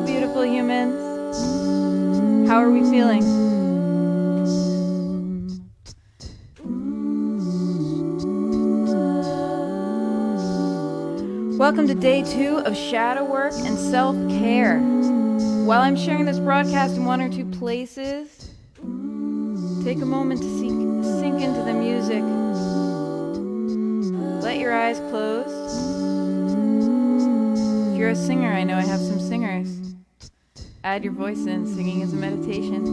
Beautiful humans. How are we feeling? Welcome to day 2 of shadow work and self-care. While I'm sharing this broadcast in 1 or 2 places, take a moment to sink into the music. Let your eyes close. If you're a singer, I know I have some singers. Add your voice in. Singing is a meditation.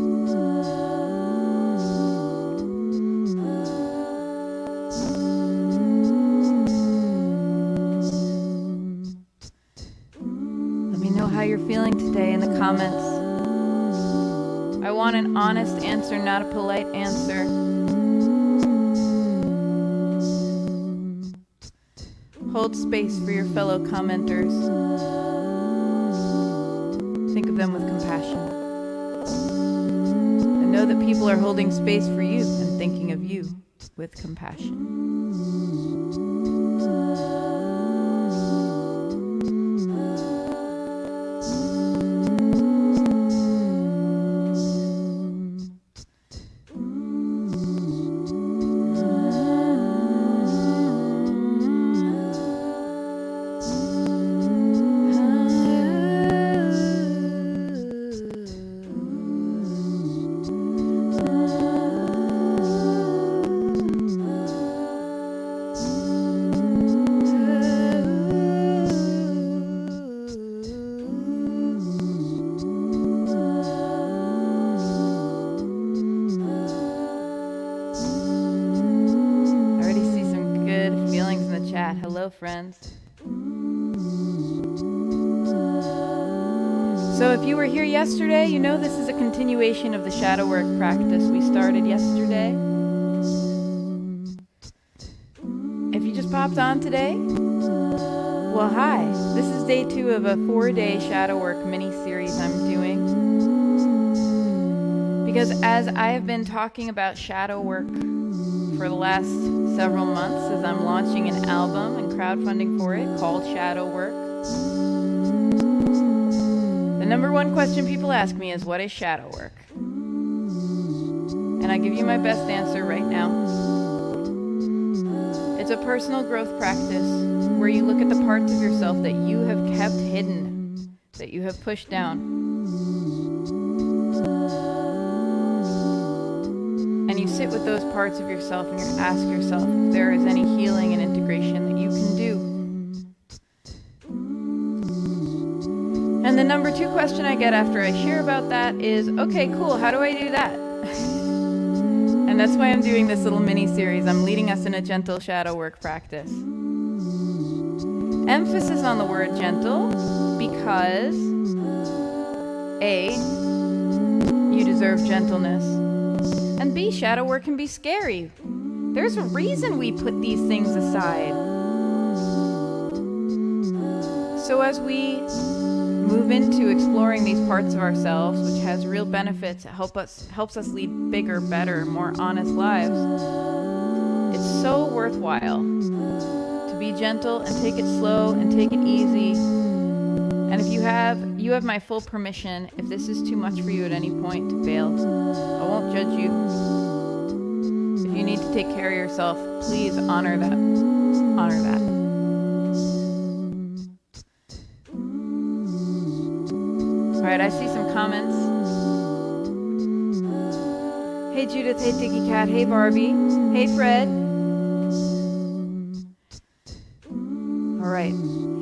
Let me know how you're feeling today in the comments. I want an honest answer, not a polite answer. Hold space for your fellow commenters. Think of them with compassion. And know that people are holding space for you and thinking of you with compassion. Hello, friends. So if you were here yesterday, you know this is a continuation of the shadow work practice we started yesterday. If you just popped on today, well, hi. This is day 2 of a 4-day shadow work mini-series I'm doing. Because as I have been talking about shadow work for the last several months, as I'm launching an album and crowdfunding for it called Shadow Work, the number one question people ask me is, what is shadow work? And I give you my best answer right now. It's a personal growth practice where you look at the parts of yourself that you have kept hidden, that you have pushed down. And you sit with those parts of yourself and you ask yourself if there is any healing and integration that you can do. And the number 2 question I get after I share about that is, okay, cool, how do I do that? And that's why I'm doing this little mini-series. I'm leading us in a gentle shadow work practice. Emphasis on the word gentle because A, you deserve gentleness. And B, shadow work can be scary. There's a reason we put these things aside. So as we move into exploring these parts of ourselves, which has real benefits, it helps us lead bigger, better, more honest lives, it's so worthwhile to be gentle and take it slow and take it easy. And if you have my full permission. If this is too much for you at any point, to bail. I won't judge you. If you need to take care of yourself, please honor that. Honor that. All right, I see some comments. Hey Judith, hey Diggy Cat, hey Barbie, hey Fred. All right,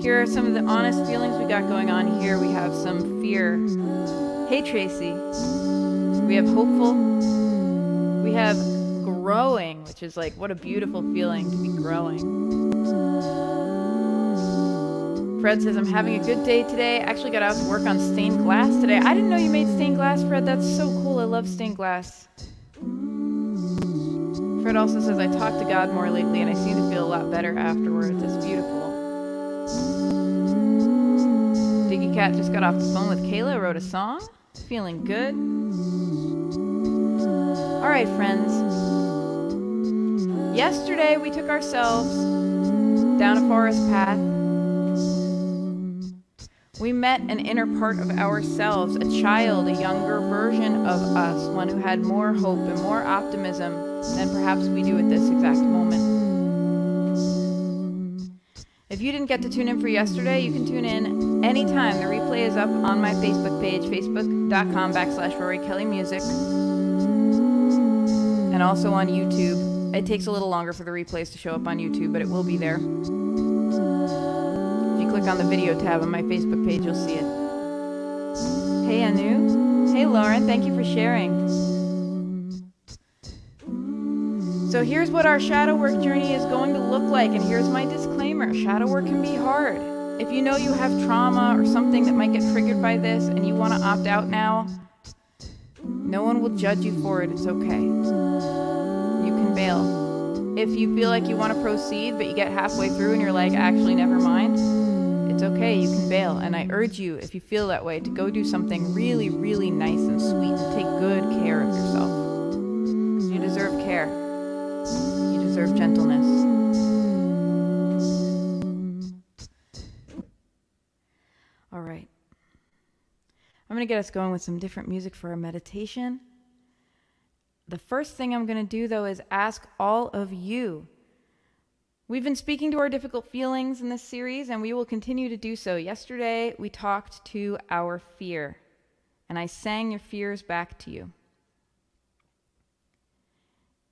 here are some of the honest feelings we got going on here. We have some fear. Hey Tracy. We have hopeful. We have growing, which is like, what a beautiful feeling to be growing. Fred says, I'm having a good day today. Actually got out to work on stained glass today. I didn't know you made stained glass, Fred. That's so cool. I love stained glass. Fred also says, I talk to God more lately and I seem to feel a lot better afterwards. It's beautiful. Diggy Cat just got off the phone with Kayla, wrote a song. Feeling good. All right, friends. Yesterday we took ourselves down a forest path. We met an inner part of ourselves, a child, a younger version of us, one who had more hope and more optimism than perhaps we do at this exact moment. If you didn't get to tune in for yesterday, you can tune in anytime. The replay is up on my Facebook page, facebook.com/Rory Kelly Music, and also on YouTube. It takes a little longer for the replays to show up on YouTube, but it will be there. Click on the video tab on my Facebook page, you'll see it. Hey Anu. Hey Lauren, thank you for sharing. So here's what our shadow work journey is going to look like, and here's my disclaimer. Shadow work can be hard. If you know you have trauma or something that might get triggered by this and you want to opt out now, no one will judge you for it. It's okay. You can bail. If you feel like you want to proceed, but you get halfway through and you're like, actually, never mind, it's okay, you can bail. And I urge you, if you feel that way, to go do something really, really nice and sweet. To take good care of yourself. You deserve care. You deserve gentleness. All right. I'm going to get us going with some different music for our meditation. The first thing I'm going to do, though, is ask all of you. We've been speaking to our difficult feelings in this series, and we will continue to do so. Yesterday, we talked to our fear, and I sang your fears back to you.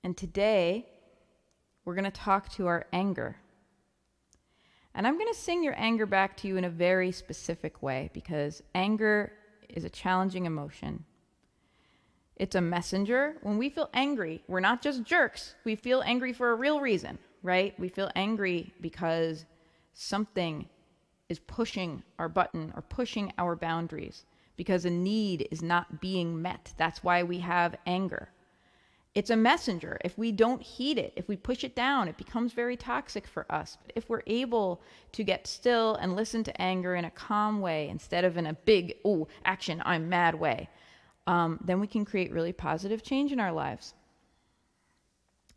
And today, we're going to talk to our anger. And I'm going to sing your anger back to you in a very specific way, because anger is a challenging emotion. It's a messenger. When we feel angry, we're not just jerks. We feel angry for a real reason. Right? We feel angry because something is pushing our button or pushing our boundaries, because a need is not being met. That's why we have anger. It's a messenger. If we don't heed it, if we push it down, it becomes very toxic for us. But if we're able to get still and listen to anger in a calm way instead of in a big, ooh, action, I'm mad way, then we can create really positive change in our lives.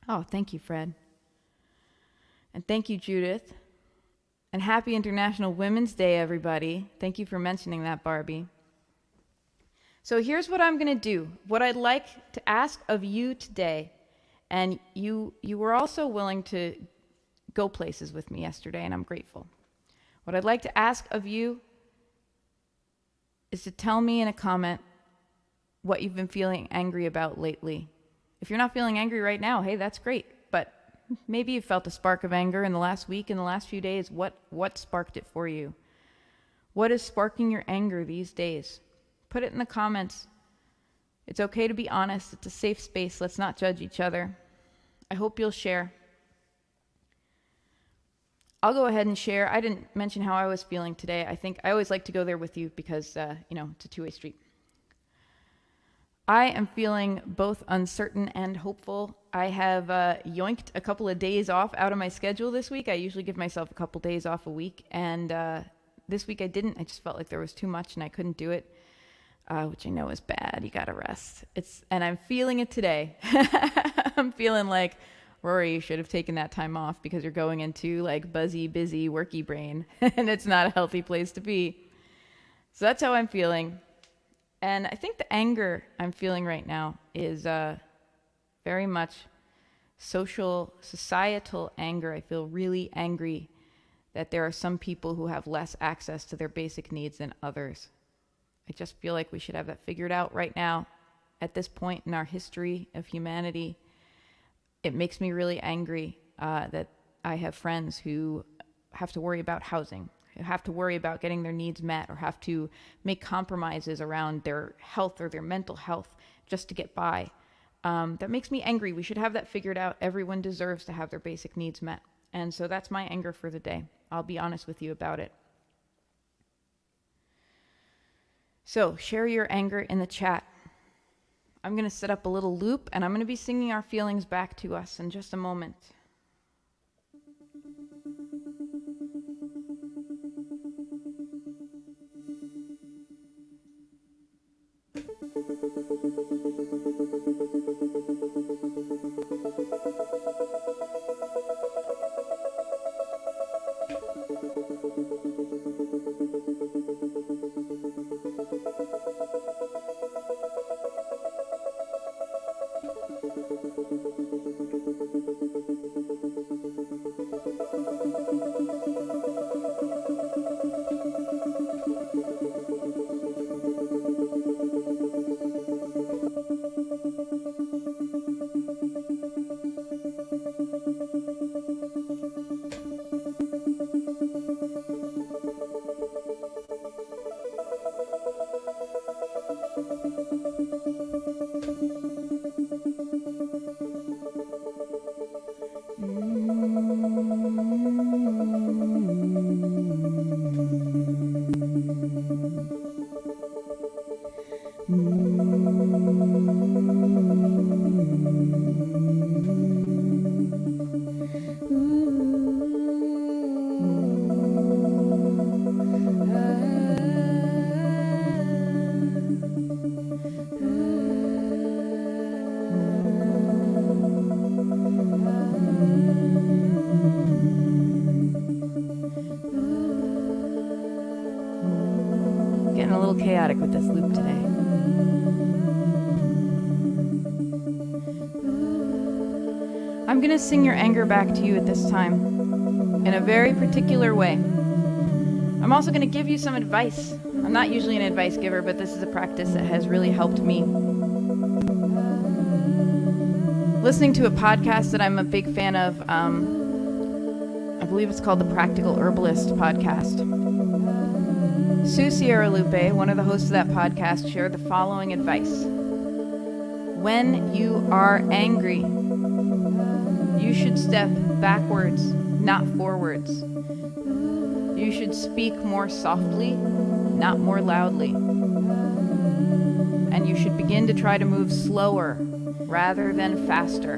Oh, thank you, Fred. And thank you, Judith. And happy International Women's Day, everybody. Thank you for mentioning that, Barbie. So here's what I'm going to do. What I'd like to ask of you today, and you were also willing to go places with me yesterday, and I'm grateful. What I'd like to ask of you is to tell me in a comment what you've been feeling angry about lately. If you're not feeling angry right now, hey, that's great. But maybe you felt a spark of anger in the last week, in the last few days. What sparked it for you? What is sparking your anger these days? Put it in the comments. It's okay to be honest. It's a safe space. Let's not judge each other. I hope you'll share. I'll go ahead and share. I didn't mention how I was feeling today. I think I always like to go there with you because, it's a two-way street. I am feeling both uncertain and hopeful. I have yoinked a couple of days off out of my schedule this week. I usually give myself a couple days off a week, and this week I didn't. I just felt like there was too much and I couldn't do it, which I know is bad. You gotta rest. And I'm feeling it today. I'm feeling like, Rory, you should have taken that time off because you're going into like buzzy, busy, worky brain, and it's not a healthy place to be. So that's how I'm feeling. And I think the anger I'm feeling right now is very much societal anger. I feel really angry that there are some people who have less access to their basic needs than others. I just feel like we should have that figured out right now at this point in our history of humanity. It makes me really angry that I have friends who have to worry about housing, who have to worry about getting their needs met, or have to make compromises around their health or their mental health just to get by. That makes me angry. We should have that figured out. Everyone deserves to have their basic needs met. And so that's my anger for the day. I'll be honest with you about it. So share your anger in the chat. I'm going to set up a little loop, and I'm going to be singing our feelings back to us in just a moment. Getting a little chaotic with this loop today. I'm going to sing your anger back to you at this time in a very particular way. I'm also going to give you some advice. I'm not usually an advice giver, but this is a practice that has really helped me. Listening to a podcast that I'm a big fan of, I believe it's called the Practical Herbalist podcast. Sue Sierra Lupe, one of the hosts of that podcast, shared the following advice. When you are angry, you should step backwards, not forwards. You should speak more softly, not more loudly. And you should begin to try to move slower rather than faster.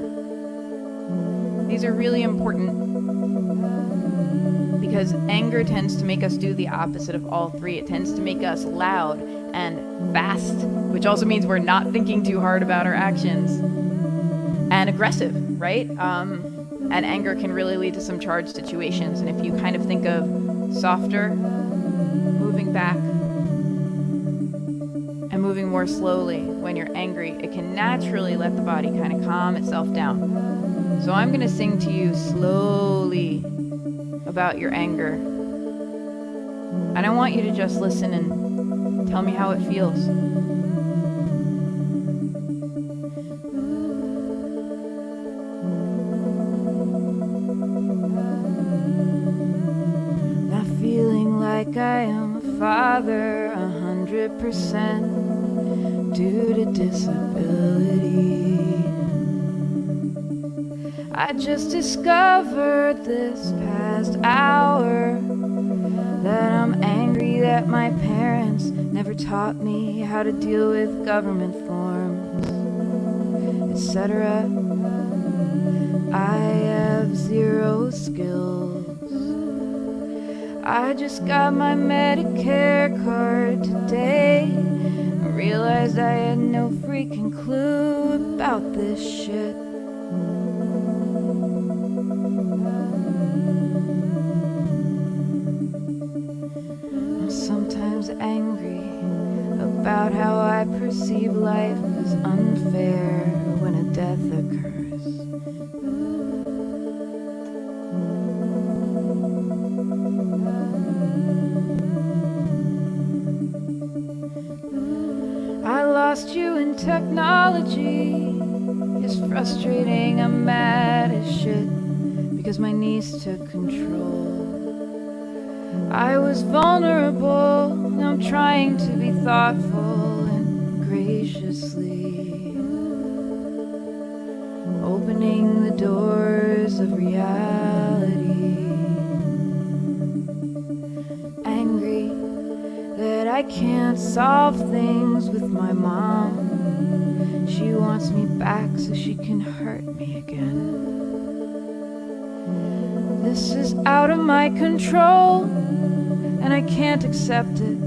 These are really important because anger tends to make us do the opposite of all three. It tends to make us loud and fast, which also means we're not thinking too hard about our actions, and aggressive, right? And anger can really lead to some charged situations. And if you kind of think of softer, moving back, and moving more slowly when you're angry, it can naturally let the body kind of calm itself down. So I'm going to sing to you slowly about your anger. And I want you to just listen and tell me how it feels. Not feeling like I am a father 100% due to disability. I just discovered this past hour that I'm angry that my parents never taught me how to deal with government forms, etc. I have zero skills. I just got my Medicare card today. I realized I had no freaking clue about this shit. I lost you in technology. It's frustrating, I'm mad as shit because my niece took control. I was vulnerable, now I'm trying to be thoughtful and graciously opening the doors of reality. Angry that I can't solve things with my mom. She wants me back so she can hurt me again. This is out of my control, and I can't accept it.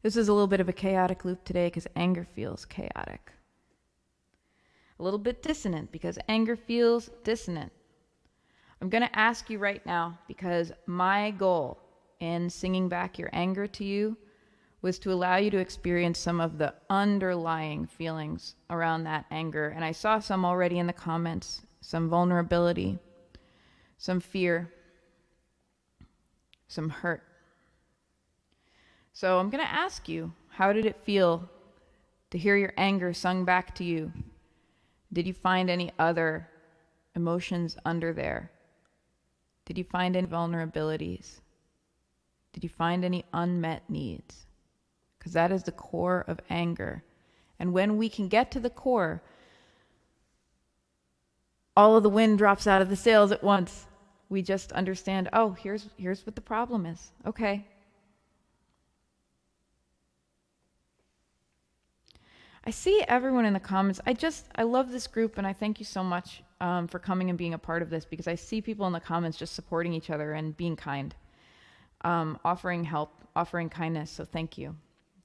This is a little bit of a chaotic loop today because anger feels chaotic. A little bit dissonant because anger feels dissonant. I'm going to ask you right now, because my goal in singing back your anger to you was to allow you to experience some of the underlying feelings around that anger. And I saw some already in the comments, some vulnerability, some fear, some hurt. So I'm going to ask you, how did it feel to hear your anger sung back to you? Did you find any other emotions under there? Did you find any vulnerabilities? Did you find any unmet needs? Because that is the core of anger. And when we can get to the core, all of the wind drops out of the sails at once. We just understand, oh, here's what the problem is. Okay. I see everyone in the comments. I love this group, and I thank you so much for coming and being a part of this, because I see people in the comments just supporting each other and being kind, offering help, offering kindness. So thank you.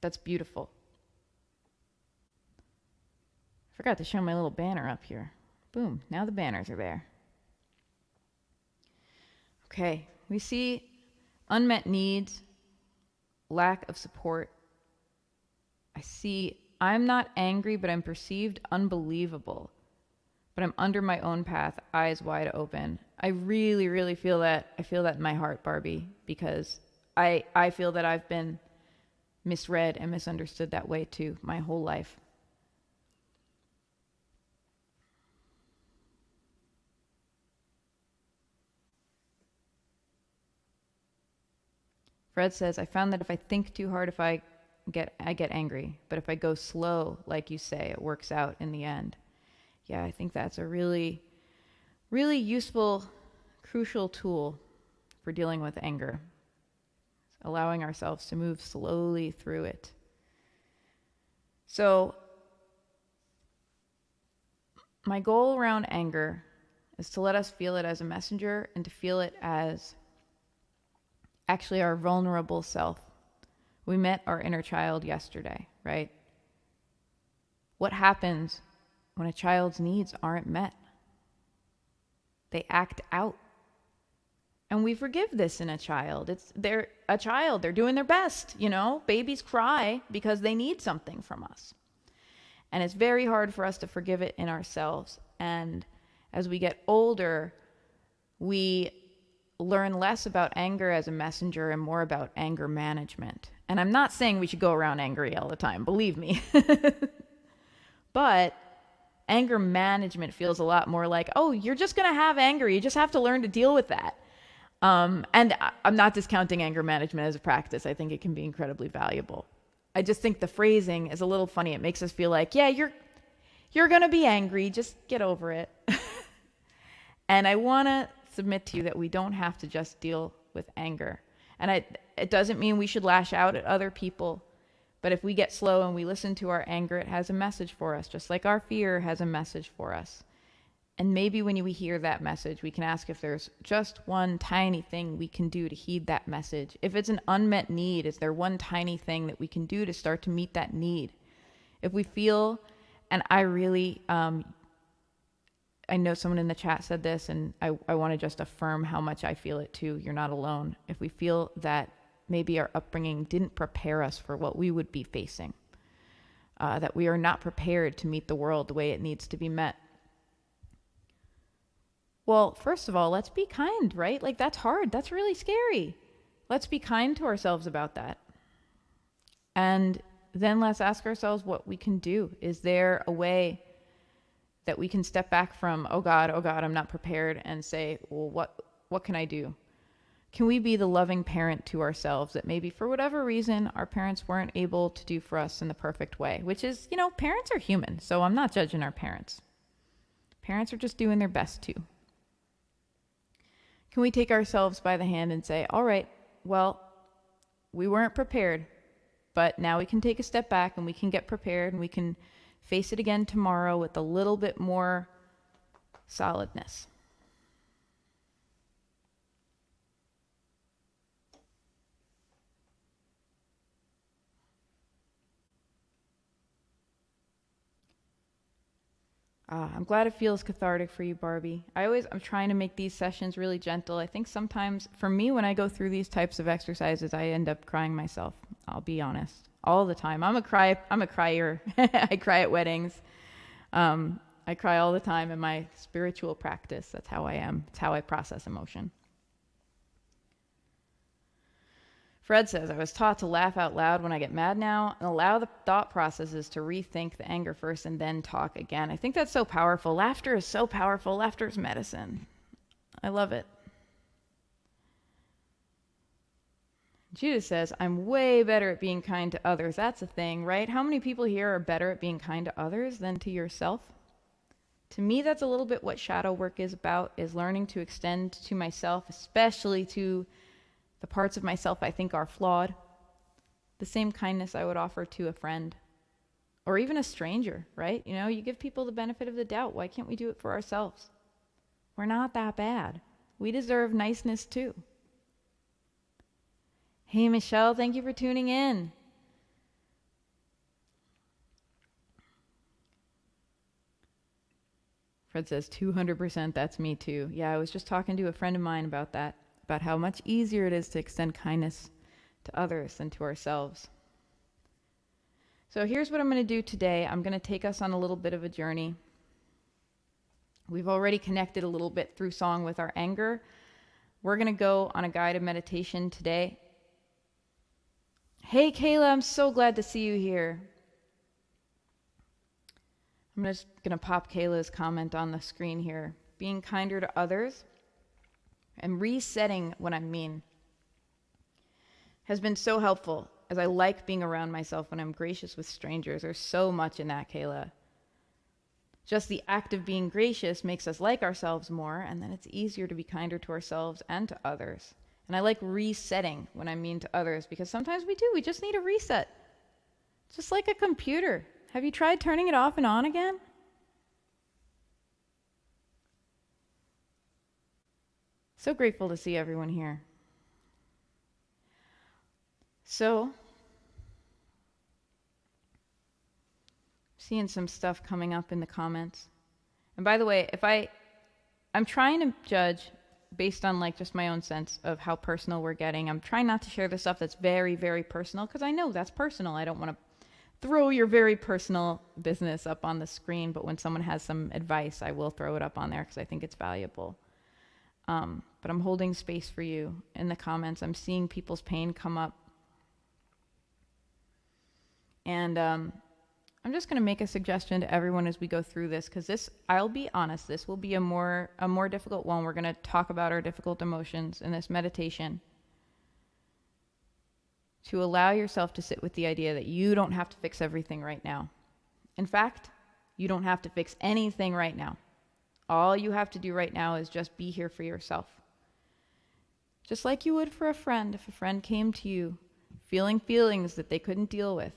That's beautiful. I forgot to show my little banner up here. Boom, now the banners are there. Okay, we see unmet needs, lack of support. I see I'm not angry, but I'm perceived unbelievable. But I'm under my own path, eyes wide open. I really, really feel that. I feel that in my heart, Barbie, because I feel that I've been misread and misunderstood that way too, my whole life. Fred says, I found that if I think too hard, I get angry. But if I go slow, like you say, it works out in the end. Yeah, I think that's a really, really useful, crucial tool for dealing with anger. Allowing ourselves to move slowly through it. So, my goal around anger is to let us feel it as a messenger and to feel it as actually our vulnerable self. We met our inner child yesterday, right? What happens when a child's needs aren't met? They act out. And we forgive this in a child. They're a child. They're doing their best, you know? Babies cry because they need something from us. And it's very hard for us to forgive it in ourselves. And as we get older, we learn less about anger as a messenger and more about anger management. And I'm not saying we should go around angry all the time, believe me. But anger management feels a lot more like, oh, you're just going to have anger. You just have to learn to deal with that. And I'm not discounting anger management as a practice. I think it can be incredibly valuable. I just think the phrasing is a little funny. It makes us feel like, yeah, you're going to be angry. Just get over it. And I want to submit to you that we don't have to just deal with anger. And it doesn't mean we should lash out at other people. But if we get slow and we listen to our anger, it has a message for us, just like our fear has a message for us. And maybe when we hear that message, we can ask if there's just one tiny thing we can do to heed that message. If it's an unmet need, is there one tiny thing that we can do to start to meet that need? If we feel, and I really I know someone in the chat said this, and I want to just affirm how much I feel it too. You're not alone. If we feel that maybe our upbringing didn't prepare us for what we would be facing, that we are not prepared to meet the world the way it needs to be met. Well, first of all, let's be kind, right? Like, that's hard. That's really scary. Let's be kind to ourselves about that. And then let's ask ourselves what we can do. Is there a way that we can step back from, oh God, I'm not prepared, and say, well, what can I do? Can we be the loving parent to ourselves that maybe for whatever reason our parents weren't able to do for us in the perfect way? Which is, parents are human, so I'm not judging our parents. Parents are just doing their best too. Can we take ourselves by the hand and say, all right, well, we weren't prepared, but now we can take a step back and we can get prepared and we can face it again tomorrow with a little bit more solidness. I'm glad it feels cathartic for you, Barbie. I'm trying to make these sessions really gentle. I think sometimes, for me, when I go through these types of exercises, I end up crying myself. I'll be honest. All the time. I'm a crier. I cry at weddings. I cry all the time in my spiritual practice. That's how I am. It's how I process emotion. Fred says, I was taught to laugh out loud when I get mad now and allow the thought processes to rethink the anger first and then talk again. I think that's so powerful. Laughter is so powerful. Laughter is medicine. I love it. Judith says, I'm way better at being kind to others. That's a thing, right? How many people here are better at being kind to others than to yourself? To me, that's a little bit what shadow work is about, is learning to extend to myself, especially to the parts of myself I think are flawed, the same kindness I would offer to a friend or even a stranger, right? You give people the benefit of the doubt. Why can't we do it for ourselves? We're not that bad. We deserve niceness too. Hey, Michelle, thank you for tuning in. Fred says 200%, that's me too. Yeah, I was just talking to a friend of mine about that, about how much easier it is to extend kindness to others than to ourselves. So here's what I'm going to do today. I'm going to take us on a little bit of a journey. We've already connected a little bit through song with our anger. We're going to go on a guided meditation today. Hey, Kayla, I'm so glad to see you here. I'm just going to pop Kayla's comment on the screen here. Being kinder to others and resetting what I mean has been so helpful, as I like being around myself when I'm gracious with strangers. There's so much in that, Kayla. Just the act of being gracious makes us like ourselves more, and then it's easier to be kinder to ourselves and to others. And I like resetting when I mean to others, because sometimes we just need a reset. Just like a computer. Have you tried turning it off and on again? So grateful to see everyone here. So, seeing some stuff coming up in the comments. And by the way, I'm trying to judge based on just my own sense of how personal we're getting. I'm trying not to share the stuff that's very, very personal, because I know that's personal. I don't want to throw your very personal business up on the screen, but when someone has some advice, I will throw it up on there because I think it's valuable. But I'm holding space for you in the comments. I'm seeing people's pain come up. And I'm just going to make a suggestion to everyone as we go through this, because I'll be honest, this will be a more difficult one. We're going to talk about our difficult emotions in this meditation. To allow yourself to sit with the idea that you don't have to fix everything right now. In fact, you don't have to fix anything right now. All you have to do right now is just be here for yourself. Just like you would for a friend. If a friend came to you feeling feelings that they couldn't deal with,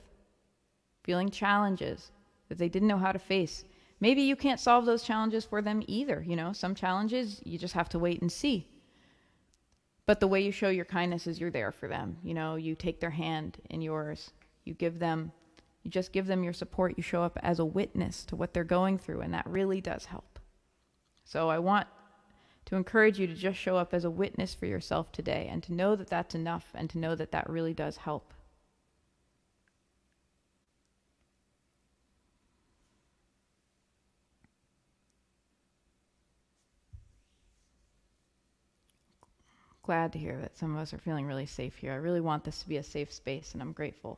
feeling challenges that they didn't know how to face. Maybe you can't solve those challenges for them either. Some challenges you just have to wait and see. But the way you show your kindness is you're there for them. You take their hand in yours. You just give them your support. You show up as a witness to what they're going through, and that really does help. So I want to encourage you to just show up as a witness for yourself today and to know that that's enough and to know that that really does help. Glad to hear that some of us are feeling really safe here. I really want this to be a safe space, and I'm grateful.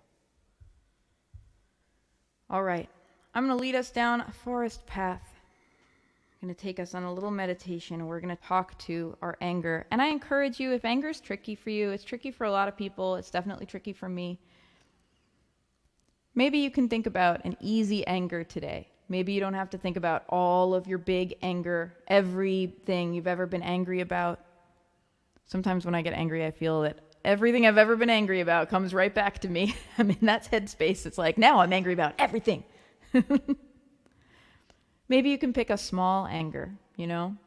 All right, I'm going to lead us down a forest path. I'm going to take us on a little meditation, and we're going to talk to our anger. And I encourage you, if anger is tricky for you, it's tricky for a lot of people, it's definitely tricky for me. Maybe you can think about an easy anger today. Maybe you don't have to think about all of your big anger, everything you've ever been angry about. Sometimes when I get angry, I feel that everything I've ever been angry about comes right back to me. I'm in that headspace. It's like, now I'm angry about everything. Maybe you can pick a small anger, you know?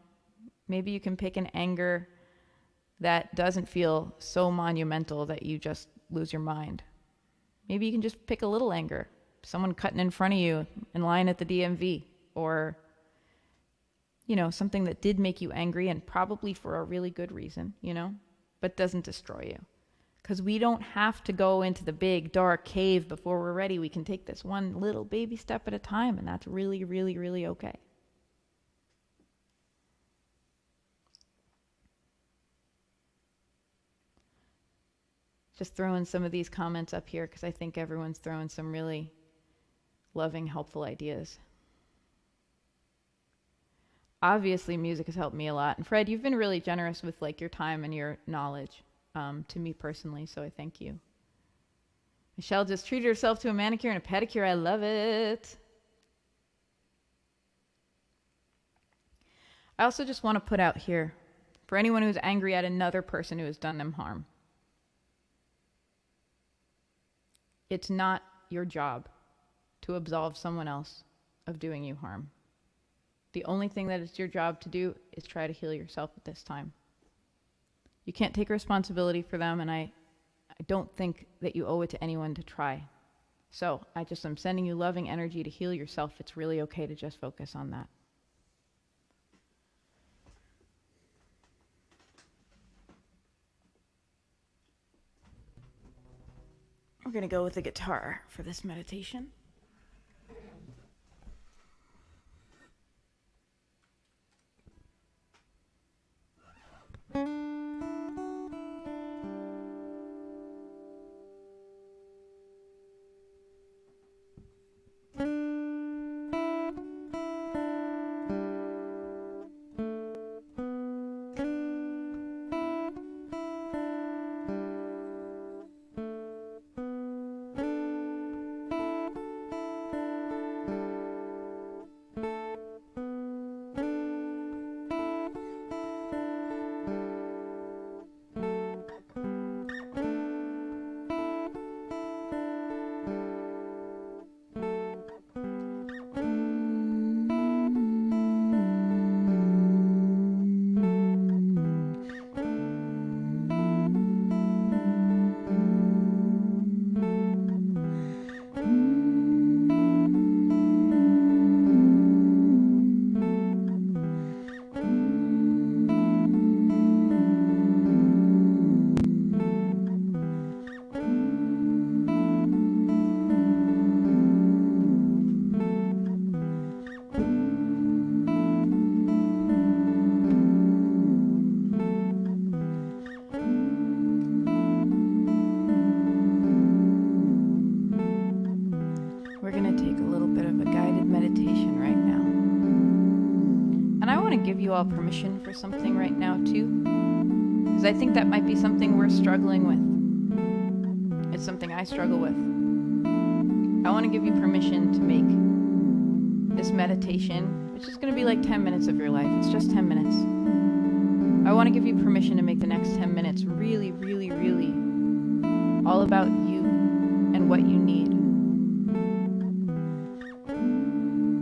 Maybe you can pick an anger that doesn't feel so monumental that you just lose your mind. Maybe you can just pick a little anger. Someone cutting in front of you in line at the DMV, or you know, something that did make you angry and probably for a really good reason, you know, but doesn't destroy you. Because we don't have to go into the big dark cave before we're ready. We can take this one little baby step at a time, and that's really, really, really okay. Just throwing some of these comments up here because I think everyone's throwing some really loving, helpful ideas. Obviously, music has helped me a lot. And Fred, you've been really generous with like your time and your knowledge to me personally, so I thank you. Michelle just treated herself to a manicure and a pedicure. I love it. I also just want to put out here, for anyone who's angry at another person who has done them harm, it's not your job to absolve someone else of doing you harm. The only thing that it's your job to do is try to heal yourself at this time. You can't take responsibility for them, and I don't think that you owe it to anyone to try. So I'm sending you loving energy to heal yourself. It's really okay to just focus on that. We're going to go with the guitar for this meditation. We're going to take a little bit of a guided meditation right now. And I want to give you all permission for something right now too, because I think that might be something we're struggling with. It's something I struggle with. I want to give you permission to make this meditation, which is going to be like 10 minutes of your life. It's just 10 minutes. I want to give you permission to make the next 10 minutes really, really, really all about you and what you need.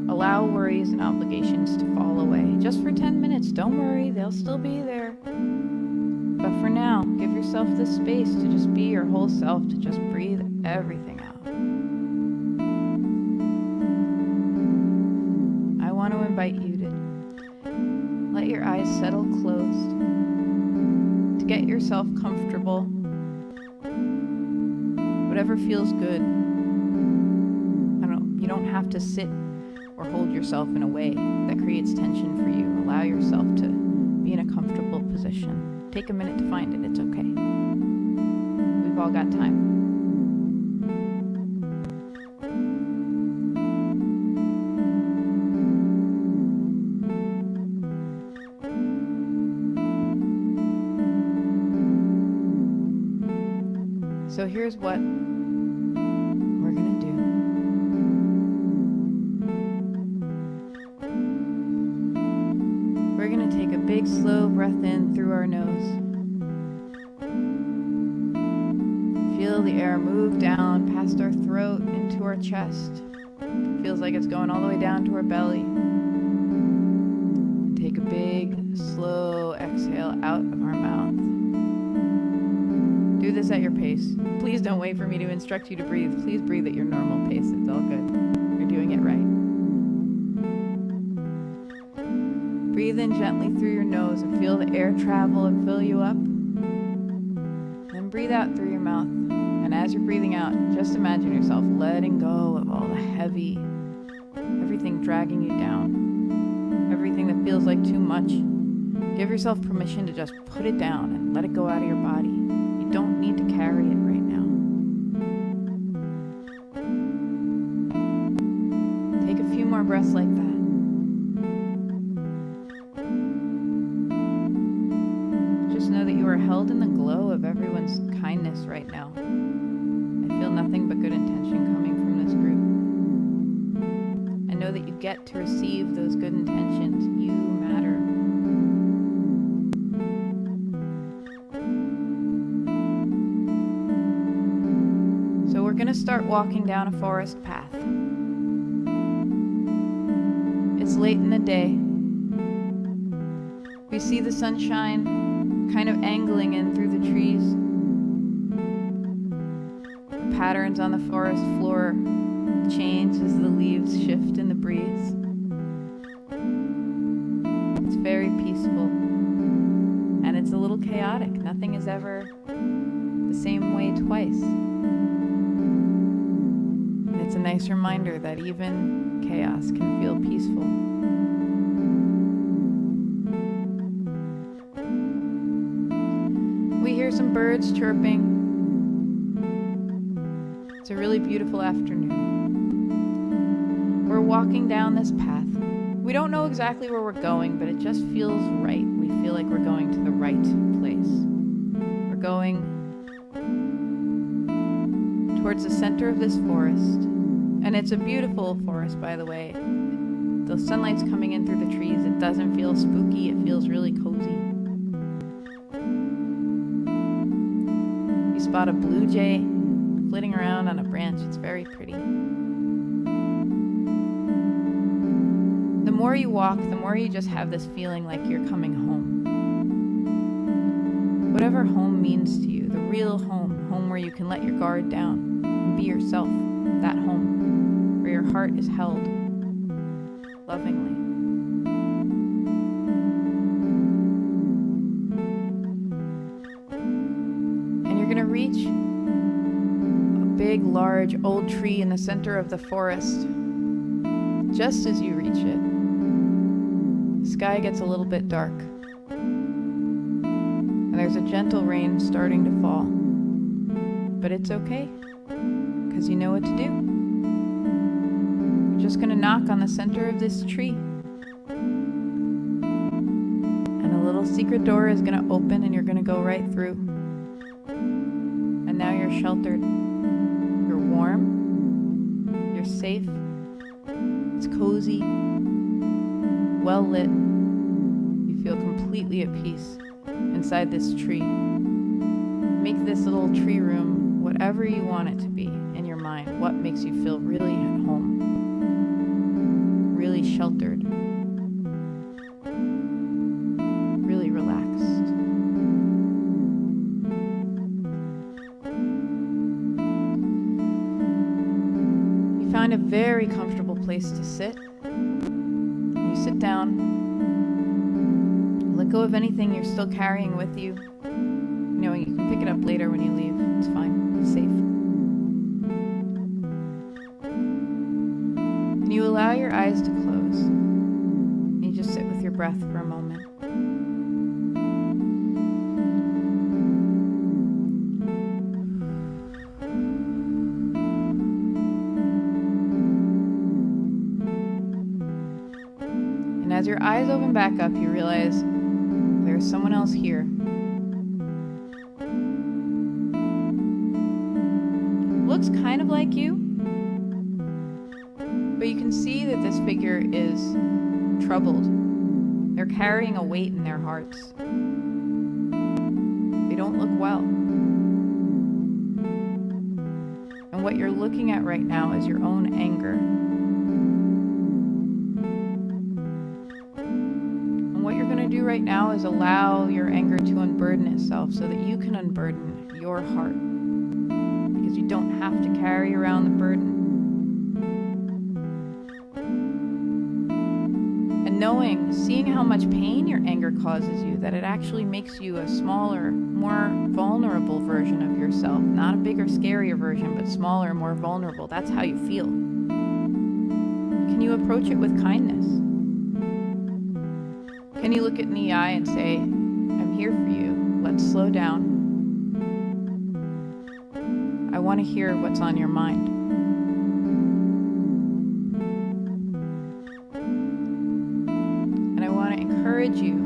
Allow worries and obligations to fall away. Just for 10 minutes. Don't worry, they'll still be there. But for now, give yourself this space to just be your whole self, to just breathe everything out. I want to invite you to let your eyes settle closed. To get yourself comfortable. Whatever feels good. You don't have to sit or hold yourself in a way that creates tension for you. Allow yourself to be in a comfortable position. Take a minute to find it. It's okay. We've all got time. So here's what we're gonna do. We're gonna take a big slow breath in through our nose. Feel the air move down past our throat into our chest. Feels like it's going all the way down to our belly. And take a big slow exhale out of our mouth. Do this at your pace. Please don't wait for me to instruct you to breathe. Please breathe at your normal pace. It's all good. You're doing it right. Breathe in gently through your nose and feel the air travel and fill you up. Then breathe out through your mouth. And as you're breathing out, just imagine yourself letting go of all the heavy, everything dragging you down, everything that feels like too much. Give yourself permission to just put it down and let it go out of your body. You don't need to carry it right now. Take a few more breaths like that. Just know that you are held in the glow of everyone's kindness right now. I feel nothing but good intention coming from this group. I know that you get to receive those good intentions. You matter. So we're going to start walking down a forest path. It's late in the day. We see the sunshine kind of angling in through the trees. The patterns on the forest floor change as the leaves shift in the breeze. It's very peaceful. And it's a little chaotic. Nothing is ever the same way twice. It's a nice reminder that even chaos can feel peaceful. We hear some birds chirping. It's a really beautiful afternoon. We're walking down this path. We don't know exactly where we're going, but it just feels right. We feel like we're going to the right place. We're going towards the center of this forest. And it's a beautiful forest, by the way. The sunlight's coming in through the trees. It doesn't feel spooky. It feels really cozy. You spot a blue jay flitting around on a branch. It's very pretty. The more you walk, the more you just have this feeling like you're coming home. Whatever home means to you, the real home where you can let your guard down and be yourself, that home. Where your heart is held lovingly. And you're going to reach a big, large, old tree in the center of the forest. Just as you reach it, the sky gets a little bit dark. And there's a gentle rain starting to fall. But it's okay, because you know what to do. Just going to knock on the center of this tree. And a little secret door is going to open and you're going to go right through. And now you're sheltered. You're warm. You're safe. It's cozy. Well lit. You feel completely at peace inside this tree. Make this little tree room whatever you want it to be in your mind. What makes you feel really at home. Really sheltered, really relaxed. You find a very comfortable place to sit. You sit down, go of anything you're still carrying with you, knowing you can pick it up later when you leave. It's fine. It's safe. And you allow your eyes to close. And you just sit with your breath for a moment. And as your eyes open back up, you realize there's someone else here. Looks kind of like you, but you can see that this figure is troubled. They're carrying a weight in their hearts. They don't look well. And what you're looking at right now is your own anger. And what you're going to do right now is allow your anger to unburden itself so that you can unburden your heart. Because you don't have to carry around the burden. And seeing how much pain your anger causes you, that it actually makes you a smaller, more vulnerable version of yourself. Not a bigger, scarier version, but smaller, more vulnerable. That's how you feel. Can you approach it with kindness? Can you look it in the eye and say, I'm here for you. Let's slow down. I want to hear what's on your mind. And I want to encourage you.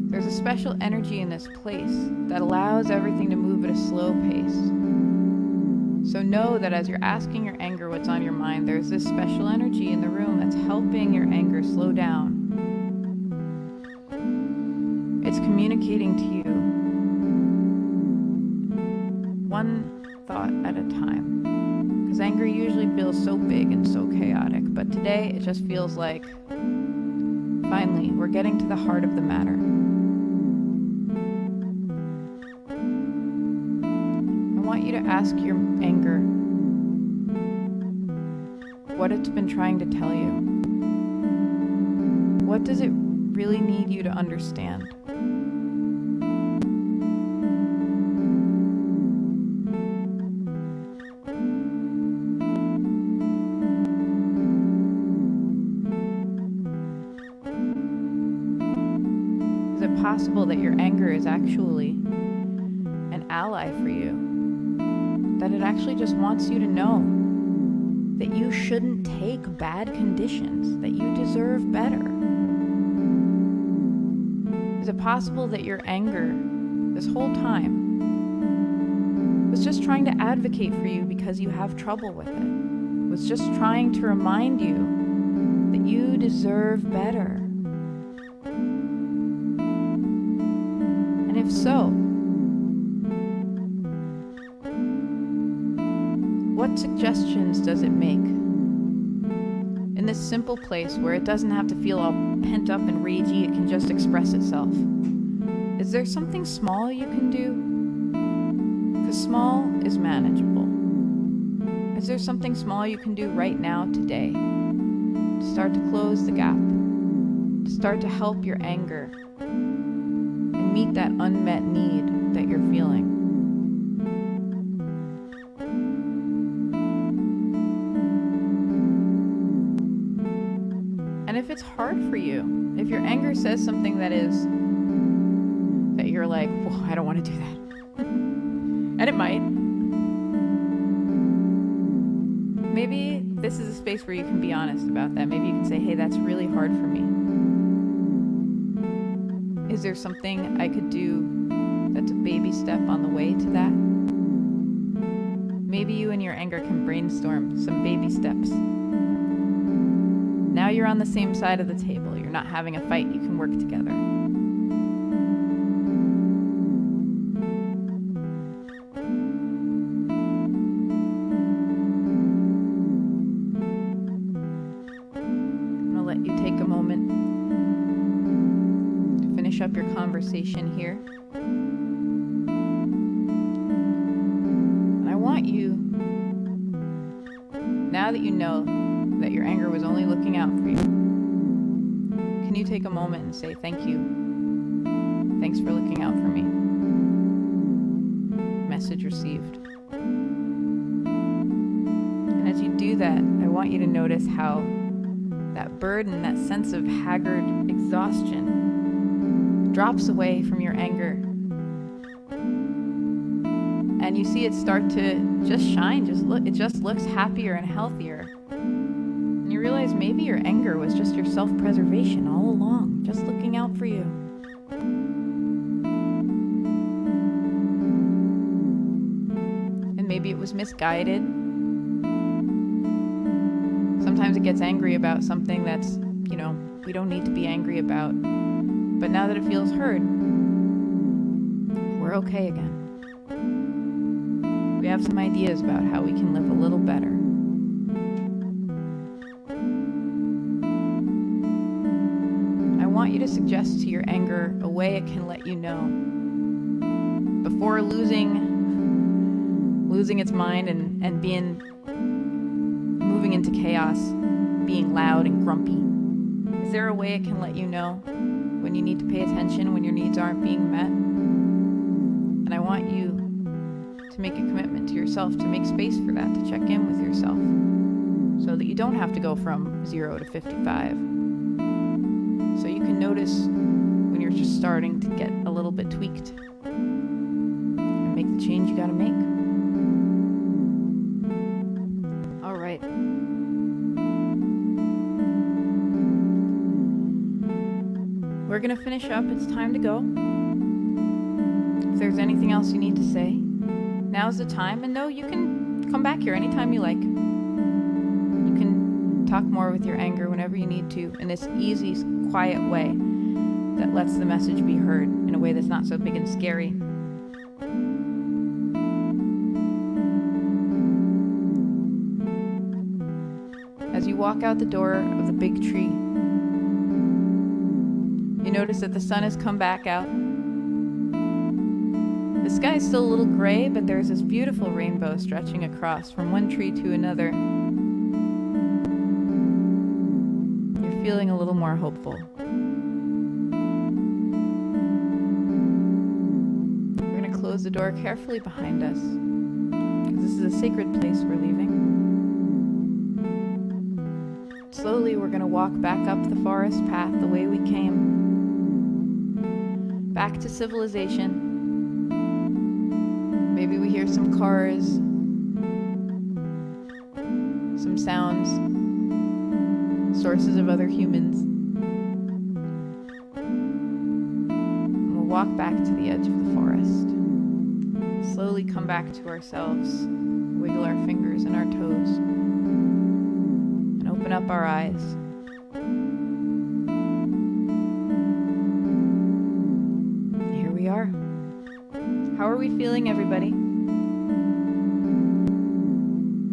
There's a special energy in this place that allows everything to move at a slow pace. So know that as you're asking your anger what's on your mind, there's this special energy in the room that's helping your anger slow down. It's communicating to you one thought at a time. Because anger usually feels so big and so chaotic, but today it just feels like, finally, we're getting to the heart of the matter. I want you to ask your anger what it's been trying to tell you. What does it really need you to understand? Is it possible that your anger is actually an ally for you? That it actually just wants you to know that you shouldn't take bad conditions, that you deserve better? Is it possible that your anger, this whole time, was just trying to advocate for you because you have trouble with it? Was just trying to remind you that you deserve better? And if so, what suggestions does it make? In this simple place where it doesn't have to feel all pent up and ragey, it can just express itself. Is there something small you can do? Because small is manageable. Is there something small you can do right now, today, to start to close the gap, to start to help your anger and meet that unmet need that you're feeling? And if it's hard for you, if your anger says something that you're like, well, I don't want to do that. And it might. Maybe this is a space where you can be honest about that. Maybe you can say, hey, that's really hard for me. Is there something I could do that's a baby step on the way to that? Maybe you and your anger can brainstorm some baby steps. Now you're on the same side of the table. You're not having a fight. You can work together. I'm going to let you take a moment to finish up your conversation here. And I want you, now that you know that your anger was only looking out for you, can you take a moment and say thank you? Thanks for looking out for me. Message received. And as you do that, I want you to notice how that burden, that sense of haggard exhaustion drops away from your anger. And you see it start to just shine, it just looks happier and healthier. And you realize maybe your anger was just your self-preservation all along, just looking out for you. And maybe it was misguided. Sometimes it gets angry about something that's, we don't need to be angry about. But now that it feels heard, we're okay again. We have some ideas about how we can live a little better. I want you to suggest to your anger a way it can let you know. Before losing its mind and moving into chaos, being loud and grumpy. Is there a way it can let you know when you need to pay attention, when your needs aren't being met? And I want you to make a commitment to yourself to make space for that, to check in with yourself so that you don't have to go from 0 to 55. So you can notice when you're just starting to get a little bit tweaked and make the change you gotta make. All right. We're gonna finish up. It's time to go. If there's anything else you need to say, now's the time. And no, you can come back here anytime you like. You can talk more with your anger whenever you need to in this easy, quiet way that lets the message be heard in a way that's not so big and scary. As you walk out the door of the big tree, you notice that the sun has come back out. The sky is still a little gray, but there's this beautiful rainbow stretching across from one tree to another. You're feeling a little more hopeful. We're going to close the door carefully behind us, because this is a sacred place we're leaving. Slowly, we're going to walk back up the forest path the way we came. Back to civilization. Maybe we hear some cars, some sounds, sources of other humans. And we'll walk back to the edge of the forest. Slowly come back to ourselves, wiggle our fingers and our toes, and open up our eyes. Here we are. How are we feeling, everybody?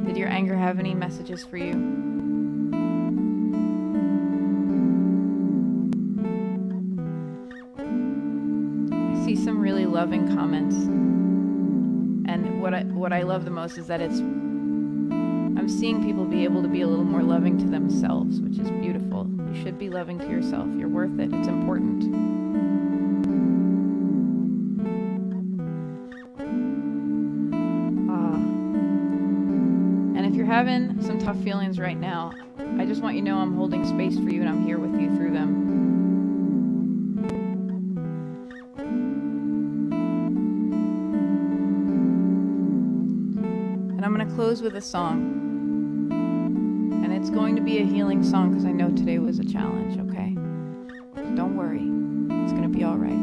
Did your anger have any messages for you? I see some really loving comments. And what I love the most is that I'm seeing people be able to be a little more loving to themselves, which is beautiful. You should be loving to yourself. You're worth it. It's important. Having some tough feelings right now, I just want you to know I'm holding space for you and I'm here with you through them. And I'm going to close with a song. And it's going to be a healing song because I know today was a challenge, okay? So don't worry. It's going to be all right.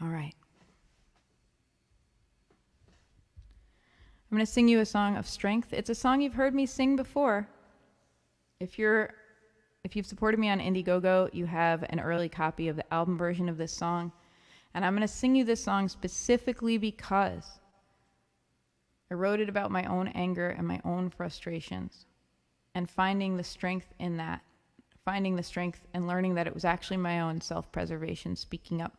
All right. I'm going to sing you a song of strength. It's a song you've heard me sing before. If you've supported me on Indiegogo, you have an early copy of the album version of this song. And I'm going to sing you this song specifically because I wrote it about my own anger and my own frustrations and finding the strength in that, finding the strength and learning that it was actually my own self-preservation speaking up,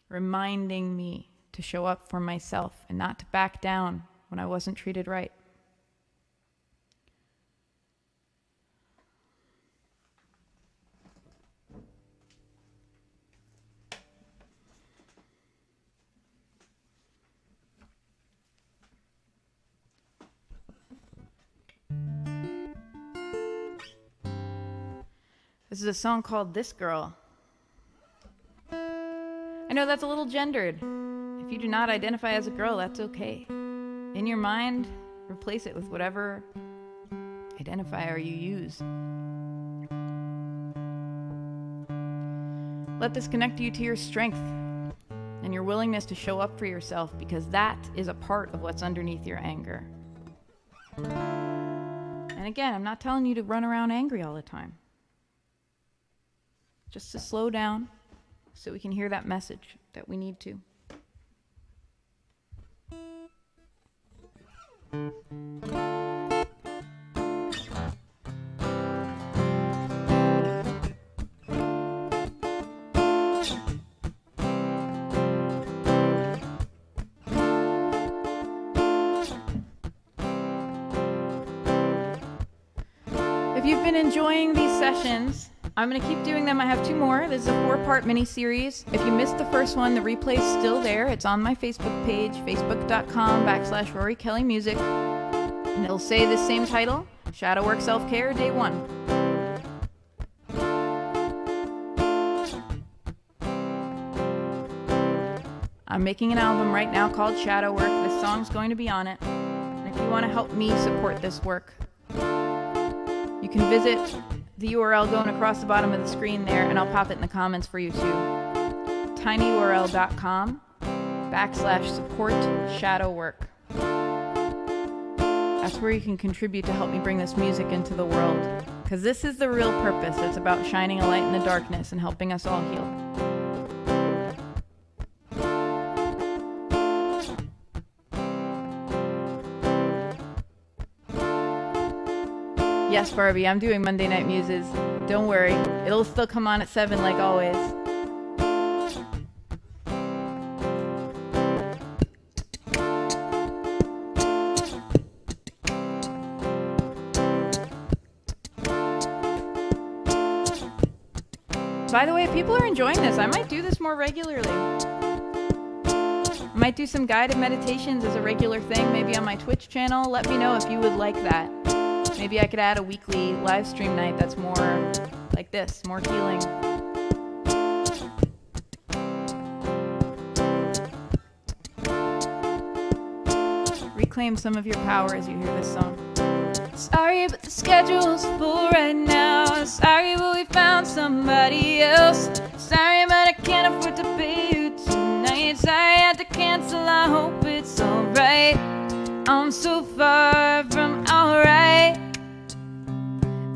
reminding me to show up for myself and not to back down when I wasn't treated right. This is a song called This Girl. I know that's a little gendered. If you do not identify as a girl, that's okay. In your mind, replace it with whatever identifier you use. Let this connect you to your strength and your willingness to show up for yourself, because that is a part of what's underneath your anger. And again, I'm not telling you to run around angry all the time. Just to slow down so we can hear that message that we need to. If you've been enjoying these sessions, I'm going to keep doing them. I have 2 more. This is a 4-part mini-series. If you missed the first one, the replay's still there. It's on my Facebook page, facebook.com/Rory Kelly Music. And it'll say the same title, Shadow Work Self-Care, Day 1. I'm making an album right now called Shadow Work. This song's going to be on it. And if you want to help me support this work, you can visit the URL going across the bottom of the screen there, and I'll pop it in the comments for you too. tinyurl.com/support shadow work. That's where you can contribute to help me bring this music into the world. Because this is the real purpose. It's about shining a light in the darkness and helping us all heal. Yes, Barbie, I'm doing Monday Night Muses. Don't worry, it'll still come on at 7 like always. By the way, if people are enjoying this, I might do this more regularly. I might do some guided meditations as a regular thing, maybe on my Twitch channel. Let me know if you would like that. Maybe I could add a weekly live stream night that's more like this, more healing. Reclaim some of your power as you hear this song. Sorry, but the schedule's full right now. Sorry, but we found somebody else. Sorry, but I can't afford to pay you tonight. Sorry, I had to cancel, I hope it's alright. I'm so far from alright.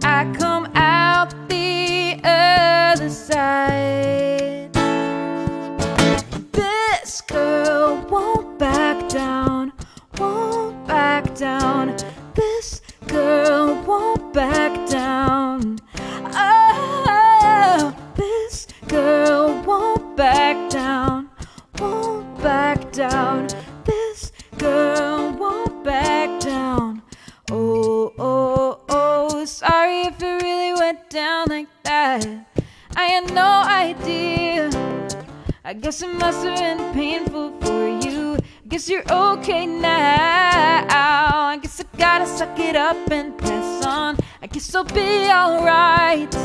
I come out the other side. This girl won't back down, won't back down. This girl won't back down. Oh, this girl won't back down, won't back down. This girl won't back down. Oh, oh, oh, sorry if it really went down like that. I had no idea. I guess it must have been painful for you. I guess you're okay now. I guess I gotta suck it up and press on. I guess I'll be alright.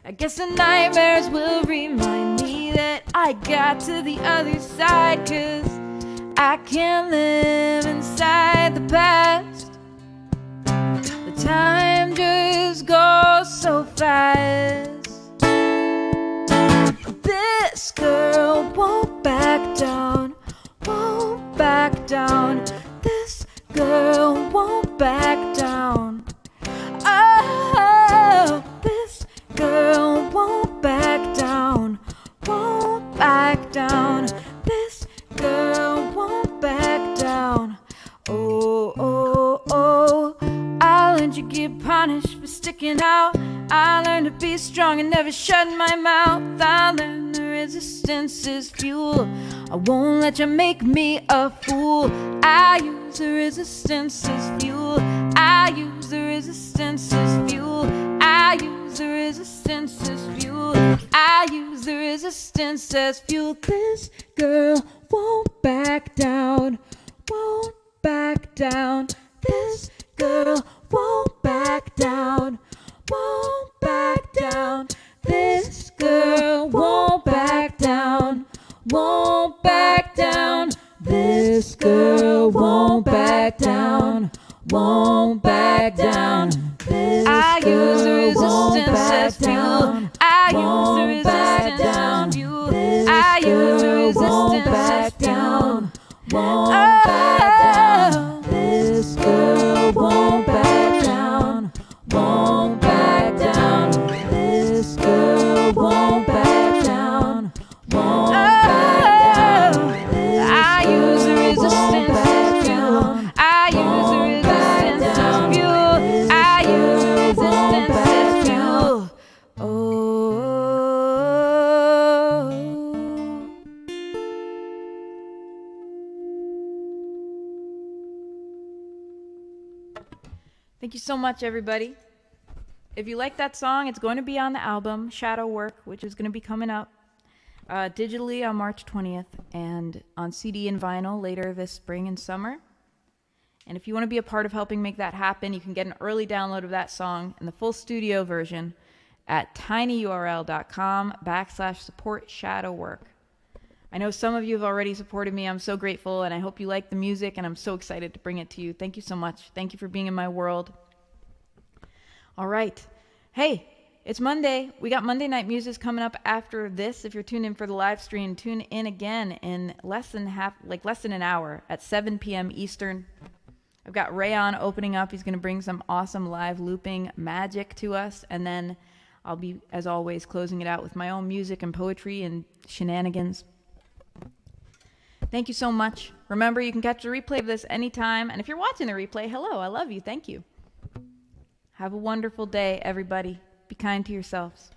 I guess the nightmares will remind me that I got to the other side. 'Cause I can't live inside the past. The time just goes so fast. This girl won't back down, won't back down. This girl won't back down. Oh, this girl won't back down, won't back down. This girl won't back down. Oh, oh, oh, I'll let you get punished for sticking out. I learned to be strong and never shut my mouth. I learned the resistance is fuel. I won't let you make me a fool. I use the resistance as fuel. I use the resistance as fuel. I use the resistance as fuel. I use the resistance as fuel. This girl won't back down. Won't back down. This girl won't back down. Won't back down. This girl won't back down. Won't back down. This girl won't back down. Won't back down. I use the resistance as fuel. I use the resistance as fuel. I use the resistance as fuel. Won't back down. This girl won't back down. Won't back down. This girl won't back down. Won't back down. I use the resistance as fuel. I use the resistance as fuel. I use the resistance as fuel. Oh. Thank you so much, everybody. If you like that song, it's going to be on the album Shadow Work, which is going to be coming up digitally on March 20th and on CD and vinyl later this spring and summer. And if you want to be a part of helping make that happen, you can get an early download of that song and the full studio version at tinyurl.com/support Shadow Work. I know some of you have already supported me. I'm so grateful, and I hope you like the music, and I'm so excited to bring it to you. Thank you so much. Thank you for being in my world. All right. Hey, it's Monday. We got Monday Night Muses coming up after this. If you're tuned in for the live stream, tune in again in less than an hour at 7 p.m. Eastern. I've got Rayon opening up. He's going to bring some awesome live looping magic to us. And then I'll be, as always, closing it out with my own music and poetry and shenanigans. Thank you so much. Remember, you can catch a replay of this anytime. And if you're watching the replay, hello, I love you. Thank you. Have a wonderful day, everybody. Be kind to yourselves.